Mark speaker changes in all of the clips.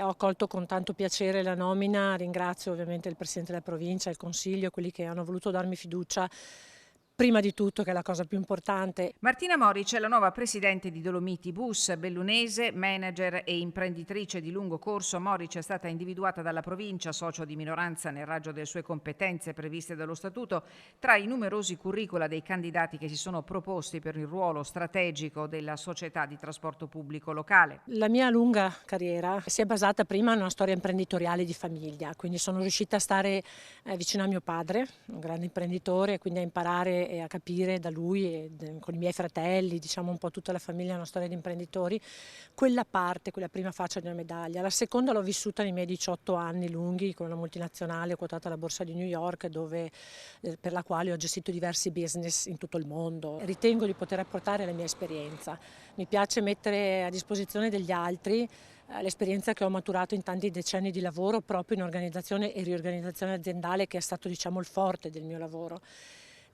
Speaker 1: Ho accolto con tanto piacere la nomina, ringrazio ovviamente il Presidente della Provincia, il Consiglio, quelli che hanno voluto darmi fiducia, prima di tutto, che è la cosa più importante.
Speaker 2: Martina Moric è la nuova presidente di Dolomiti Bus, bellunese, manager e imprenditrice di lungo corso. Moric è stata individuata dalla provincia, socio di minoranza nel raggio delle sue competenze previste dallo statuto, tra i numerosi curricula dei candidati che si sono proposti per il ruolo strategico della società di trasporto pubblico locale.
Speaker 1: La mia lunga carriera si è basata prima in una storia imprenditoriale di famiglia, quindi sono riuscita a stare vicino a mio padre, un grande imprenditore, quindi a imparare e a capire da lui e con i miei fratelli, diciamo un po' tutta la famiglia, una storia di imprenditori, quella parte, quella prima faccia di una medaglia. La seconda l'ho vissuta nei miei 18 anni lunghi con una multinazionale quotata alla Borsa di New York, per la quale ho gestito diversi business in tutto il mondo. Ritengo di poter apportare la mia esperienza. Mi piace mettere a disposizione degli altri l'esperienza che ho maturato in tanti decenni di lavoro proprio in organizzazione e riorganizzazione aziendale, che è stato, diciamo, il forte del mio lavoro.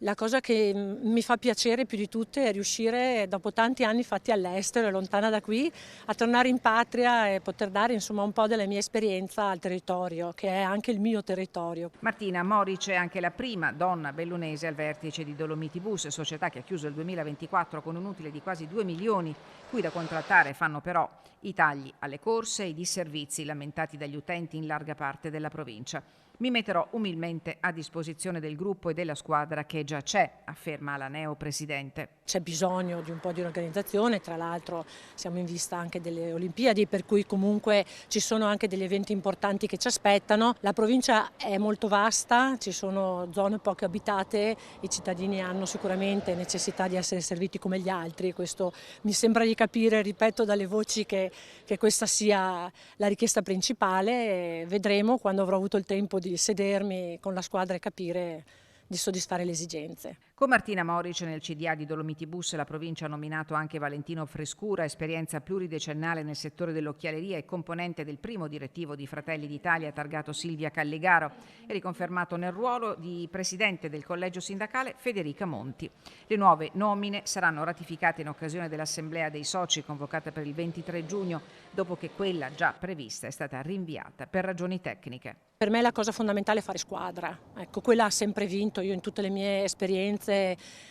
Speaker 1: La cosa che mi fa piacere più di tutte è riuscire, dopo tanti anni fatti all'estero e lontana da qui, a tornare in patria e poter dare insomma un po' della mia esperienza al territorio, che è anche il mio territorio.
Speaker 2: Martina Moric è anche la prima donna bellunese al vertice di Dolomiti Bus, società che ha chiuso il 2024 con un utile di quasi 2 milioni, cui da contrattare fanno però i tagli alle corse e i disservizi lamentati dagli utenti in larga parte della provincia. Mi metterò umilmente a disposizione del gruppo e della squadra che già c'è, afferma la neopresidente.
Speaker 1: C'è bisogno di un po' di organizzazione, tra l'altro siamo in vista anche delle Olimpiadi, per cui comunque ci sono anche degli eventi importanti che ci aspettano. La provincia è molto vasta, ci sono zone poco abitate, i cittadini hanno sicuramente necessità di essere serviti come gli altri, questo mi sembra di capire, ripeto dalle voci, che questa sia la richiesta principale. Vedremo quando avrò avuto il tempo di sedermi con la squadra e capire di soddisfare le esigenze.
Speaker 2: Con Martina Moric nel CDA di Dolomiti Bus la provincia ha nominato anche Valentino Frescura, esperienza pluridecennale nel settore dell'occhialeria e componente del primo direttivo di Fratelli d'Italia targato Silvia Callegaro, e riconfermato nel ruolo di presidente del collegio sindacale Federica Monti. Le nuove nomine saranno ratificate in occasione dell'assemblea dei soci convocata per il 23 giugno, dopo che quella già prevista è stata rinviata per ragioni tecniche.
Speaker 1: Per me la cosa fondamentale è fare squadra, ecco, quella ha sempre vinto. Io in tutte le mie esperienze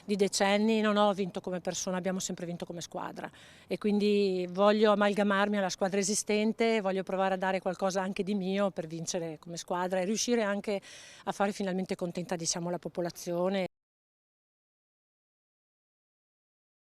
Speaker 1: di decenni non ho vinto come persona, abbiamo sempre vinto come squadra, e quindi voglio amalgamarmi alla squadra esistente, voglio provare a dare qualcosa anche di mio per vincere come squadra e riuscire anche a fare finalmente contenta, diciamo, la popolazione.